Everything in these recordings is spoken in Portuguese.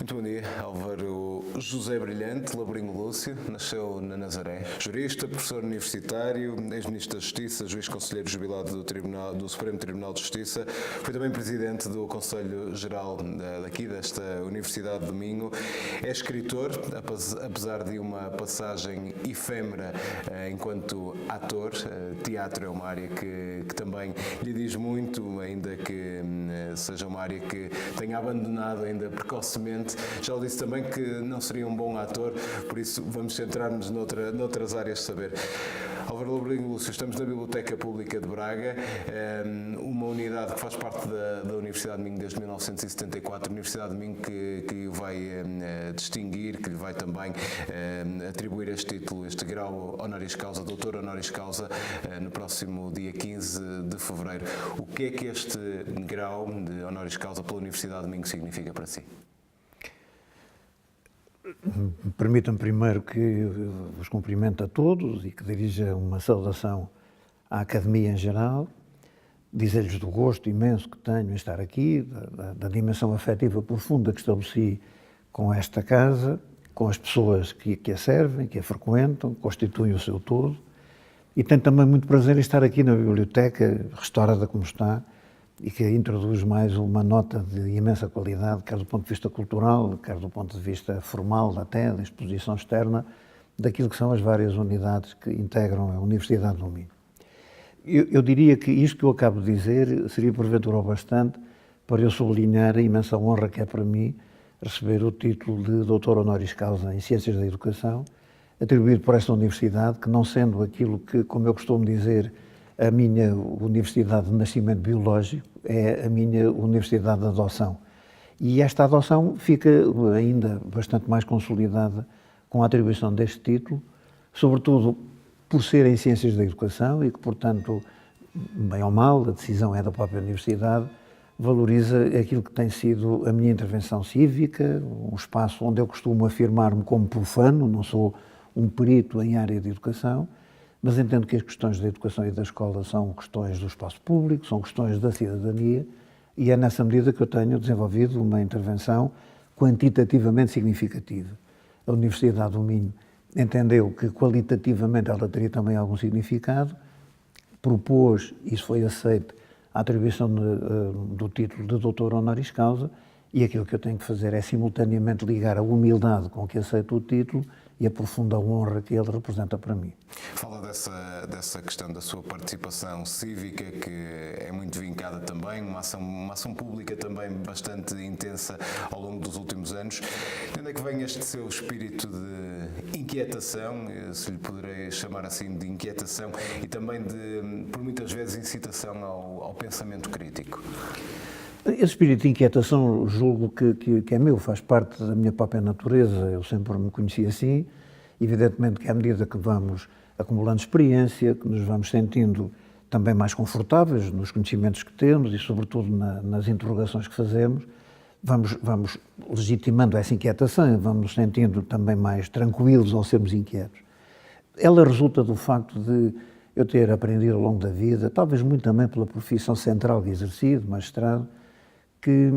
Muito bom dia, Álvaro José Brilhante, Labrinho Lúcio, nasceu na Nazaré. Jurista, professor universitário, ex-ministro da Justiça, juiz conselheiro jubilado do Supremo Tribunal de Justiça, foi também presidente do Conselho Geral desta Universidade do Minho. É escritor, apesar de uma passagem efêmera enquanto ator. Teatro é uma área que também lhe diz muito, ainda que seja uma área que tenha abandonado ainda precocemente. Já o disse também que não seria um bom ator, por isso vamos centrar-nos noutras áreas de saber. Álvaro Labrinho Lúcio, estamos na Biblioteca Pública de Braga, uma unidade que faz parte da Universidade de Minho desde 1974, Universidade de Minho que o vai distinguir, que lhe vai também atribuir este título, este grau honoris causa, doutor honoris causa, no próximo dia 15 de fevereiro. O que é que este grau de honoris causa pela Universidade de Minho significa para si? Permitam-me primeiro que vos cumprimente a todos e que dirija uma saudação à Academia em geral, dizer-lhes do gosto imenso que tenho em estar aqui, da dimensão afetiva profunda que estabeleci com esta casa, com as pessoas que a servem, que a frequentam, constituem o seu todo, e tenho também muito prazer em estar aqui na biblioteca, restaurada como está, e que introduz mais uma nota de imensa qualidade, quer do ponto de vista cultural, quer do ponto de vista formal, até da exposição externa, daquilo que são as várias unidades que integram a Universidade do Minho. Eu diria que isto que eu acabo de dizer seria porventura o bastante para eu sublinhar a imensa honra que é para mim receber o título de doutor honoris causa em Ciências da Educação, atribuído por esta universidade, que não sendo aquilo que, como eu costumo dizer, a minha universidade de nascimento biológico, é a minha universidade de adoção. E esta adoção fica ainda bastante mais consolidada com a atribuição deste título, sobretudo por ser em Ciências da Educação e que, portanto, bem ou mal, a decisão é da própria universidade, valoriza aquilo que tem sido a minha intervenção cívica, um espaço onde eu costumo afirmar-me como profano, não sou um perito em área de educação, mas entendo que as questões da educação e da escola são questões do espaço público, são questões da cidadania, e é nessa medida que eu tenho desenvolvido uma intervenção quantitativamente significativa. A Universidade do Minho entendeu que qualitativamente ela teria também algum significado, propôs, isso foi aceito, a atribuição do título de doutor honoris causa, e aquilo que eu tenho que fazer é simultaneamente ligar a humildade com que aceito o título e a profunda honra que ele representa para mim. Fala dessa questão da sua participação cívica, que é muito vincada também, uma ação pública também bastante intensa ao longo dos últimos anos. De onde é que vem este seu espírito de inquietação, se lhe poderei chamar assim, de inquietação, e também de, por muitas vezes, incitação ao pensamento crítico? Esse espírito de inquietação, julgo que é meu, faz parte da minha própria natureza, eu sempre me conheci assim. Evidentemente que à medida que vamos acumulando experiência, que nos vamos sentindo também mais confortáveis nos conhecimentos que temos e sobretudo nas interrogações que fazemos, vamos legitimando essa inquietação, vamos nos sentindo também mais tranquilos ao sermos inquietos. Ela resulta do facto de eu ter aprendido ao longo da vida, talvez muito também pela profissão central que exerci, de magistrado, que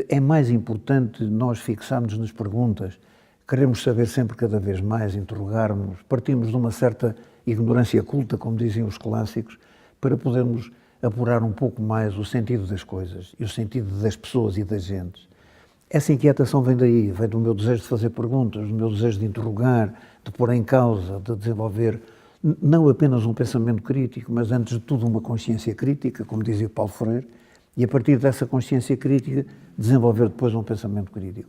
é mais importante nós fixarmos nas perguntas, queremos saber sempre cada vez mais, interrogarmos, partimos de uma certa ignorância culta, como diziam os clássicos, para podermos apurar um pouco mais o sentido das coisas e o sentido das pessoas e das gentes. Essa inquietação vem daí, vem do meu desejo de fazer perguntas, do meu desejo de interrogar, de pôr em causa, de desenvolver não apenas um pensamento crítico, mas antes de tudo uma consciência crítica, como dizia Paulo Freire, e a partir dessa consciência crítica desenvolver depois um pensamento crítico.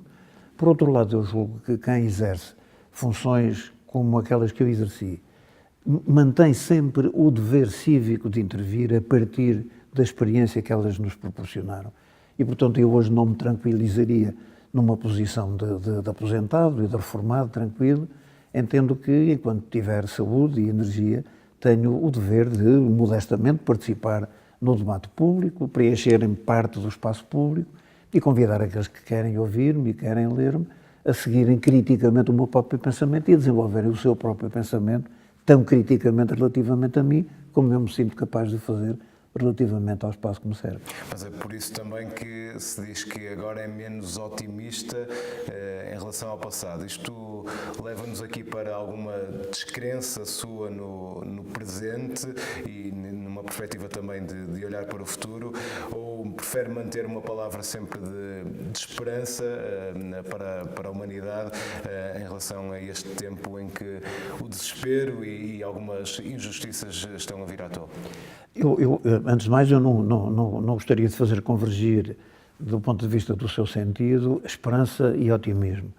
Por outro lado, eu julgo que quem exerce funções como aquelas que eu exerci mantém sempre o dever cívico de intervir a partir da experiência que elas nos proporcionaram. E, portanto, eu hoje não me tranquilizaria numa posição de aposentado e de reformado, tranquilo. Entendo que, enquanto tiver saúde e energia, tenho o dever de, modestamente, participar no debate público, preencherem parte do espaço público e convidar aqueles que querem ouvir-me e querem ler-me a seguirem criticamente o meu próprio pensamento e a desenvolverem o seu próprio pensamento tão criticamente relativamente a mim, como eu me sinto capaz de fazer relativamente ao espaço que me serve. Mas é por isso também que se diz que agora é menos otimista em relação ao passado. Isto leva-nos aqui para alguma descrença sua no presente e numa perspectiva também de olhar para o futuro, ou prefere manter uma palavra sempre de esperança para a humanidade em relação a este tempo em que o desespero e algumas injustiças estão a vir à tona? Antes de mais, eu não gostaria de fazer convergir, do ponto de vista do seu sentido, esperança e otimismo.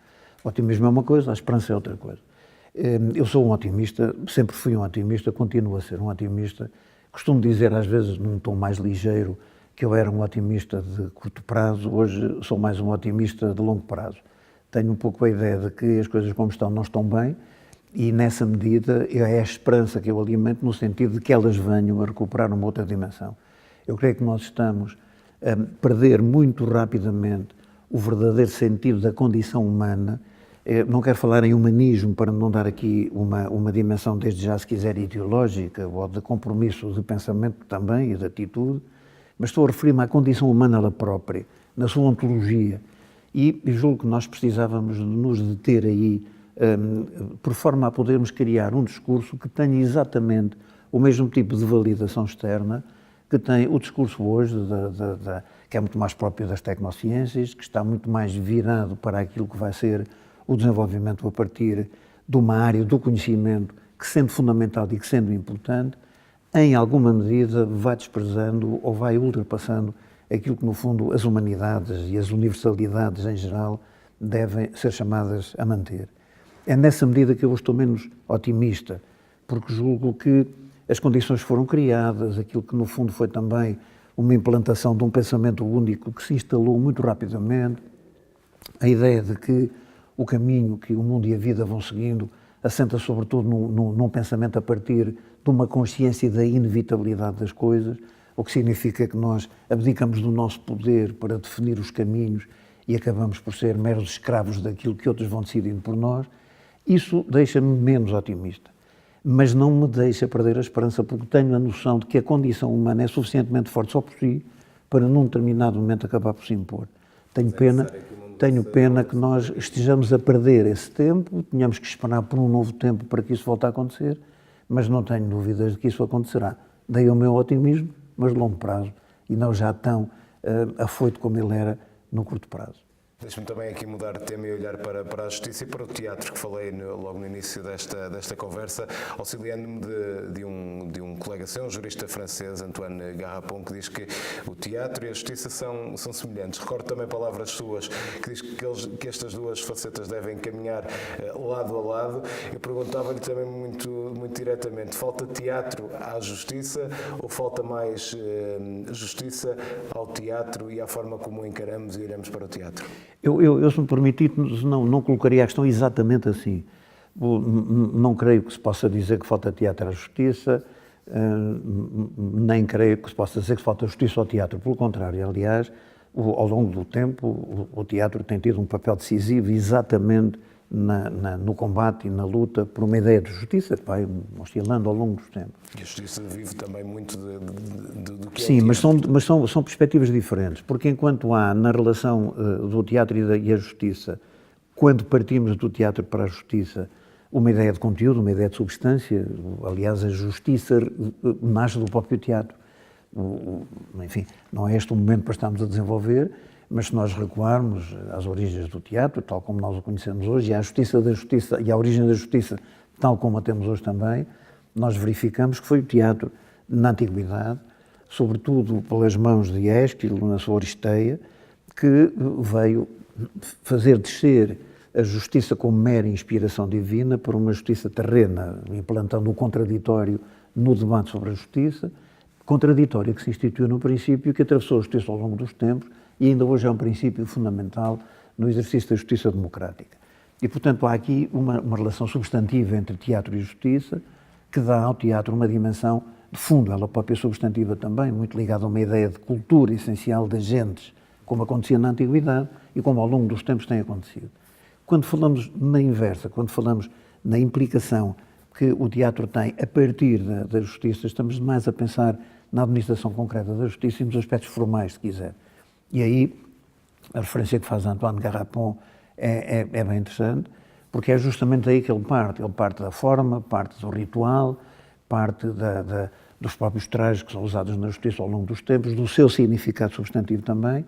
O otimismo é uma coisa, a esperança é outra coisa. Eu sou um otimista, sempre fui um otimista, continuo a ser um otimista. Costumo dizer, às vezes, num tom mais ligeiro, que eu era um otimista de curto prazo, hoje sou mais um otimista de longo prazo. Tenho um pouco a ideia de que as coisas como estão não estão bem, e nessa medida é a esperança que eu alimento no sentido de que elas venham a recuperar uma outra dimensão. Eu creio que nós estamos a perder muito rapidamente o verdadeiro sentido da condição humana. Não quero falar em humanismo para não dar aqui uma dimensão, desde já, se quiser, ideológica ou de compromisso de pensamento também e de atitude, mas estou a referir-me à condição humana ela própria, na sua ontologia. E julgo que nós precisávamos de nos deter aí, por forma a podermos criar um discurso que tenha exatamente o mesmo tipo de validação externa que tem o discurso hoje, que é muito mais próprio das tecnociências, que está muito mais virado para aquilo que vai ser o desenvolvimento a partir de uma área do conhecimento que, sendo fundamental e que sendo importante, em alguma medida vai desprezando ou vai ultrapassando aquilo que, no fundo, as humanidades e as universalidades em geral devem ser chamadas a manter. É nessa medida que eu estou menos otimista, porque julgo que as condições foram criadas, aquilo que no fundo foi também uma implantação de um pensamento único que se instalou muito rapidamente, a ideia de que o caminho que o mundo e a vida vão seguindo assenta sobretudo num pensamento a partir de uma consciência da inevitabilidade das coisas, o que significa que nós abdicamos do nosso poder para definir os caminhos e acabamos por ser meros escravos daquilo que outros vão decidindo por nós. Isso deixa-me menos otimista, mas não me deixa perder a esperança, porque tenho a noção de que a condição humana é suficientemente forte só por si para num determinado momento acabar por se impor. Tenho pena que nós estejamos a perder esse tempo, tenhamos que esperar por um novo tempo para que isso volte a acontecer, mas não tenho dúvidas de que isso acontecerá. Daí o meu otimismo, mas de longo prazo, e não já tão afoito como ele era no curto prazo. Deixe-me também aqui mudar de tema e olhar para a justiça e para o teatro, que falei logo no início desta conversa, auxiliando-me de um colega seu, um jurista francês, Antoine Garrapon, que diz que o teatro e a justiça são semelhantes. Recordo também palavras suas, que diz que estas duas facetas devem caminhar lado a lado. Eu perguntava-lhe também muito diretamente, falta teatro à justiça ou falta mais justiça ao teatro e à forma como o encaramos e olhamos para o teatro? Eu, se me permitir, não colocaria a questão exatamente assim. Não creio que se possa dizer que falta teatro à justiça, nem creio que se possa dizer que falta justiça ao teatro. Pelo contrário, aliás, ao longo do tempo, o teatro tem tido um papel decisivo exatamente no combate e na luta por uma ideia de justiça que vai oscilando ao longo dos tempos. E a justiça vive também muito do que Sim, é o teatro. mas são perspectivas diferentes, porque enquanto há na relação do teatro e a justiça, quando partimos do teatro para a justiça, uma ideia de conteúdo, uma ideia de substância, aliás, a justiça nasce do próprio teatro. Enfim, não é este o momento para estarmos a desenvolver, mas se nós recuarmos às origens do teatro, tal como nós o conhecemos hoje, e à justiça da justiça e à origem da justiça, tal como a temos hoje também, nós verificamos que foi o teatro, na Antiguidade, sobretudo pelas mãos de Ésquilo, na sua Oristeia, que veio fazer descer a justiça como mera inspiração divina para uma justiça terrena, implantando o contraditório no debate sobre a justiça, contraditório que se instituiu no princípio e que atravessou a justiça ao longo dos tempos e ainda hoje é um princípio fundamental no exercício da justiça democrática. E, portanto, há aqui uma relação substantiva entre teatro e justiça que dá ao teatro uma dimensão de fundo, ela própria substantiva também, muito ligada a uma ideia de cultura essencial das gentes, como acontecia na Antiguidade e como ao longo dos tempos tem acontecido. Quando falamos na inversa, quando falamos na implicação que o teatro tem a partir da justiça, estamos mais a pensar na administração concreta da justiça e nos aspectos formais, se quiser. E aí, a referência que faz Antoine Garapon é bem interessante, porque é justamente aí que ele parte. Ele parte da forma, parte do ritual, parte dos próprios trajes que são usados na justiça ao longo dos tempos, do seu significado substantivo também,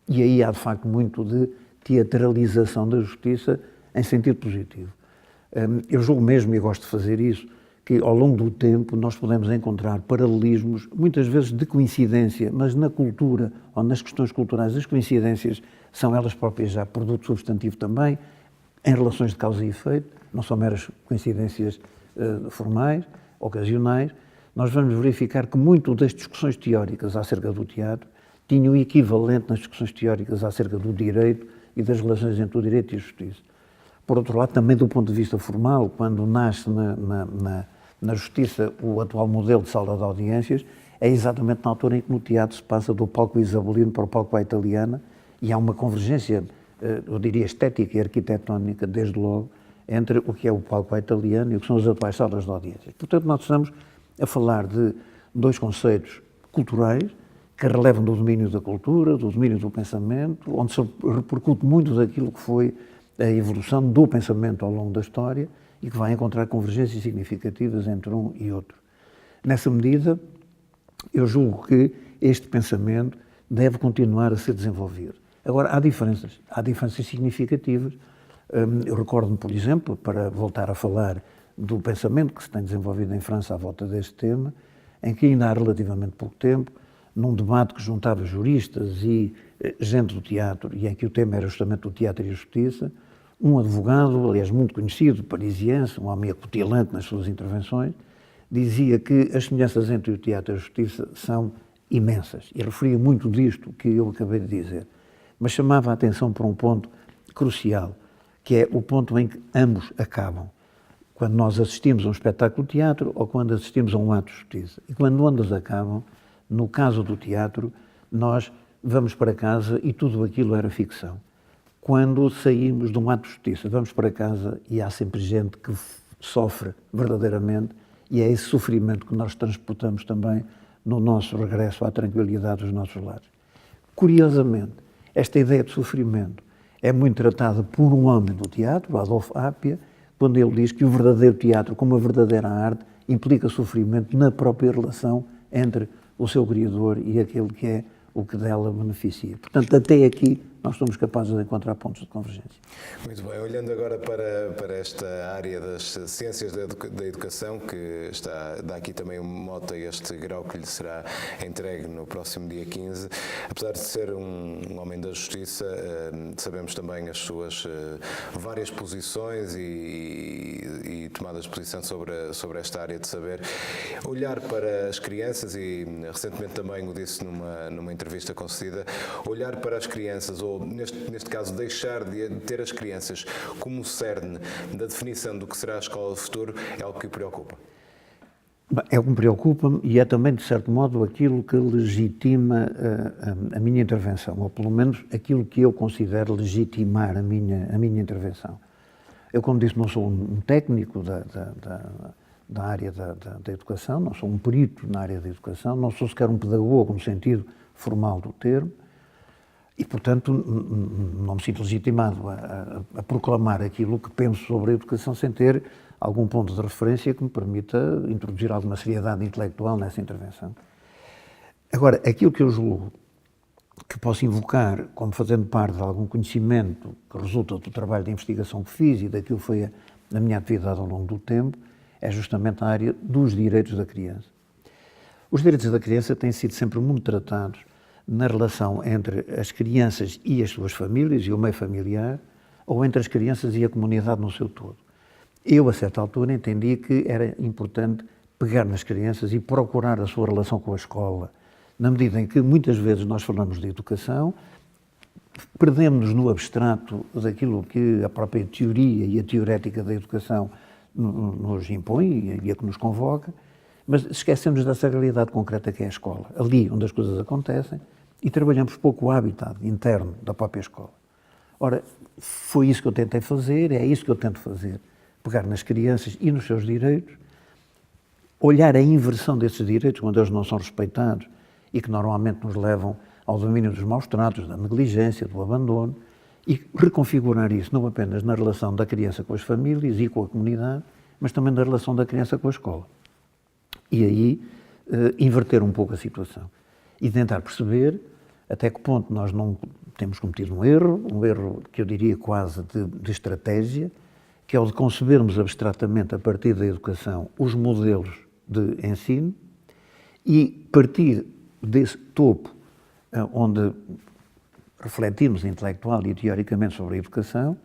e aí há de facto muito de teatralização da justiça em sentido positivo. Eu julgo mesmo, e gosto de fazer isso, que ao longo do tempo nós podemos encontrar paralelismos, muitas vezes de coincidência, mas na cultura ou nas questões culturais as coincidências são elas próprias já produto substantivo também, em relações de causa e efeito, não são meras coincidências formais, ocasionais. Nós vamos verificar que muito das discussões teóricas acerca do teatro tinham o equivalente nas discussões teóricas acerca do direito e das relações entre o direito e a justiça. Por outro lado, também do ponto de vista formal, quando nasce na justiça o atual modelo de sala de audiências, é exatamente na altura em que no teatro se passa do palco isabelino para o palco à italiana, e há uma convergência, eu diria, estética e arquitetónica, desde logo, entre o que é o palco à italiana e o que são as atuais salas de audiências. Portanto, nós estamos a falar de dois conceitos culturais que relevam do domínio da cultura, do domínio do pensamento, onde se repercute muito daquilo que foi a evolução do pensamento ao longo da história e que vai encontrar convergências significativas entre um e outro. Nessa medida, eu julgo que este pensamento deve continuar a ser desenvolvido. Agora, há diferenças significativas. Eu recordo-me, por exemplo, para voltar a falar do pensamento que se tem desenvolvido em França à volta deste tema, em que ainda há relativamente pouco tempo, num debate que juntava juristas e gente do teatro, e em que o tema era justamente o teatro e a justiça, um advogado, aliás muito conhecido, parisiense, um homem acutilante nas suas intervenções, dizia que as semelhanças entre o teatro e a justiça são imensas, e referia muito disto que eu acabei de dizer, mas chamava a atenção para um ponto crucial, que é o ponto em que ambos acabam. Quando nós assistimos a um espetáculo de teatro ou quando assistimos a um ato de justiça. E quando ambos acabam, no caso do teatro, nós vamos para casa e tudo aquilo era ficção. Quando saímos de um ato de justiça, vamos para casa e há sempre gente que sofre verdadeiramente, e é esse sofrimento que nós transportamos também no nosso regresso à tranquilidade dos nossos lares. Curiosamente, esta ideia de sofrimento é muito tratada por um homem do teatro, Adolphe Appia, quando ele diz que o verdadeiro teatro, como a verdadeira arte, implica sofrimento na própria relação entre o seu criador e aquele que é o que dela beneficia. Portanto, até aqui nós somos capazes de encontrar pontos de convergência. Muito bem, olhando agora para esta área das ciências da educação, que dá aqui também um mote a este grau que lhe será entregue no próximo dia 15, apesar de ser um homem da justiça, sabemos também as suas várias posições e tomadas de posição sobre esta área de saber. Olhar para as crianças, e recentemente também o disse numa entrevista concedida, olhar para as crianças, ou neste caso deixar de ter as crianças como cerne da definição do que será a escola do futuro, é algo que o preocupa? É o que me preocupa e é também, de certo modo, aquilo que legitima a minha intervenção, ou pelo menos aquilo que eu considero legitimar a minha intervenção. Eu, como disse, não sou um técnico da área da educação, não sou um perito na área da educação, não sou sequer um pedagogo no sentido formal do termo, e, portanto, não me sinto legitimado a proclamar aquilo que penso sobre a educação sem ter algum ponto de referência que me permita introduzir alguma seriedade intelectual nessa intervenção. Agora, aquilo que eu julgo que posso invocar como fazendo parte de algum conhecimento que resulta do trabalho de investigação que fiz e daquilo que foi a minha atividade ao longo do tempo, é justamente a área dos direitos da criança. Os direitos da criança têm sido sempre muito tratados na relação entre as crianças e as suas famílias e o meio familiar, ou entre as crianças e a comunidade no seu todo. Eu, a certa altura, entendi que era importante pegar nas crianças e procurar a sua relação com a escola, na medida em que muitas vezes nós falamos de educação, perdemos-nos no abstrato daquilo que a própria teoria e a teorética da educação nos impõe e a que nos convoca, mas esquecemos dessa realidade concreta que é a escola, ali onde as coisas acontecem, e trabalhamos pouco o habitat interno da própria escola. Ora, foi isso que eu tentei fazer, é isso que eu tento fazer, pegar nas crianças e nos seus direitos, olhar a inversão desses direitos quando eles não são respeitados e que normalmente nos levam ao domínio dos maus tratos, da negligência, do abandono, e reconfigurar isso não apenas na relação da criança com as famílias e com a comunidade, mas também na relação da criança com a escola. E aí inverter um pouco a situação e tentar perceber até que ponto nós não temos cometido um erro que eu diria quase de estratégia, que é o de concebermos abstratamente a partir da educação os modelos de ensino e partir desse topo onde refletimos intelectual e teoricamente sobre a educação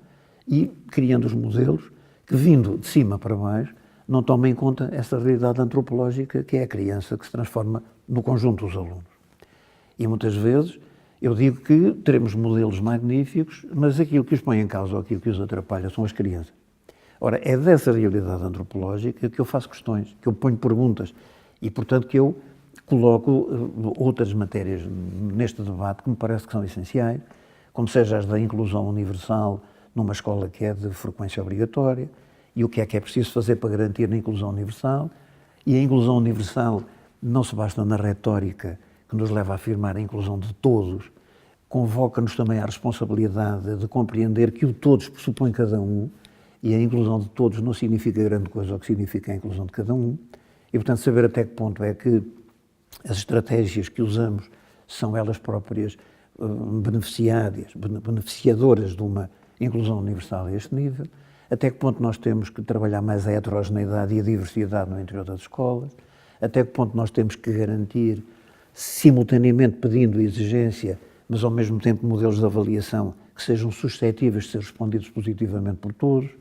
e criando os modelos que, vindo de cima para baixo, não tomem em conta essa realidade antropológica que é a criança que se transforma no conjunto dos alunos. E muitas vezes eu digo que teremos modelos magníficos, mas aquilo que os põe em causa ou aquilo que os atrapalha são as crianças. Ora, é dessa realidade antropológica que eu faço questões, que eu ponho perguntas e, portanto, que eu coloco outras matérias neste debate que me parece que são essenciais, como seja as da inclusão universal numa escola que é de frequência obrigatória e o que é preciso fazer para garantir a inclusão universal. E a inclusão universal não se basta na retórica que nos leva a afirmar a inclusão de todos, convoca-nos também à responsabilidade de compreender que o todos pressupõe cada um e a inclusão de todos não significa grande coisa, o que significa a inclusão de cada um. E, portanto, saber até que ponto é que as estratégias que usamos são elas próprias beneficiadoras de uma inclusão universal a este nível, até que ponto nós temos que trabalhar mais a heterogeneidade e a diversidade no interior das escolas, até que ponto nós temos que garantir, simultaneamente pedindo exigência, mas ao mesmo tempo modelos de avaliação que sejam suscetíveis de ser respondidos positivamente por todos,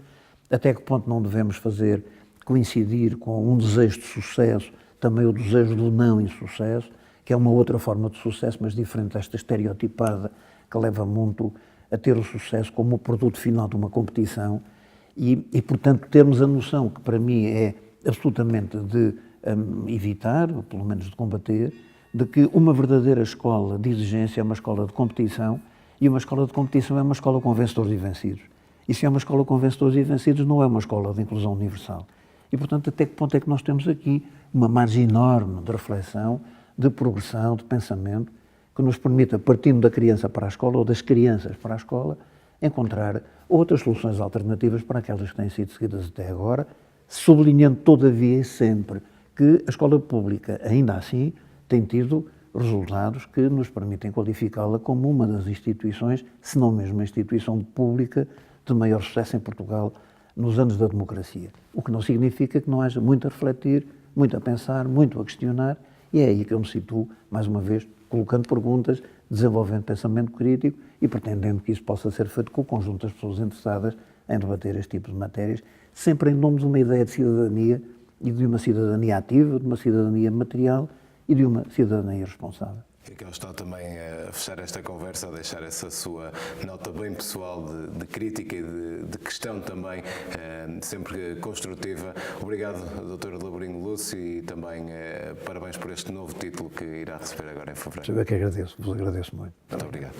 até que ponto não devemos fazer coincidir com um desejo de sucesso também o desejo do não insucesso, que é uma outra forma de sucesso, mas diferente desta estereotipada que leva muito a ter o sucesso como o produto final de uma competição e portanto, termos a noção que para mim é absolutamente de evitar, ou pelo menos de combater, de que uma verdadeira escola de exigência é uma escola de competição e uma escola de competição é uma escola com vencedores e vencidos. E se é uma escola com vencedores e vencidos, não é uma escola de inclusão universal. E, portanto, até que ponto é que nós temos aqui uma margem enorme de reflexão, de progressão, de pensamento, que nos permita, partindo da criança para a escola ou das crianças para a escola, encontrar outras soluções alternativas para aquelas que têm sido seguidas até agora, sublinhando todavia e sempre que a escola pública, ainda assim, tem tido resultados que nos permitem qualificá-la como uma das instituições, se não mesmo a instituição pública de maior sucesso em Portugal nos anos da democracia. O que não significa que não haja muito a refletir, muito a pensar, muito a questionar, e é aí que eu me situo, mais uma vez, colocando perguntas, desenvolvendo pensamento crítico e pretendendo que isso possa ser feito com o conjunto das pessoas interessadas em debater este tipo de matérias, sempre em nome de uma ideia de cidadania e de uma cidadania ativa, de uma cidadania material e de uma cidadania responsável. Aqui está também a fechar esta conversa, a deixar essa sua nota bem pessoal de crítica e de questão também, sempre construtiva. Obrigado, Dr. Labrinho Lúcio, e também parabéns por este novo título que irá receber agora em fevereiro. Eu é que agradeço, vos agradeço muito. Muito obrigado.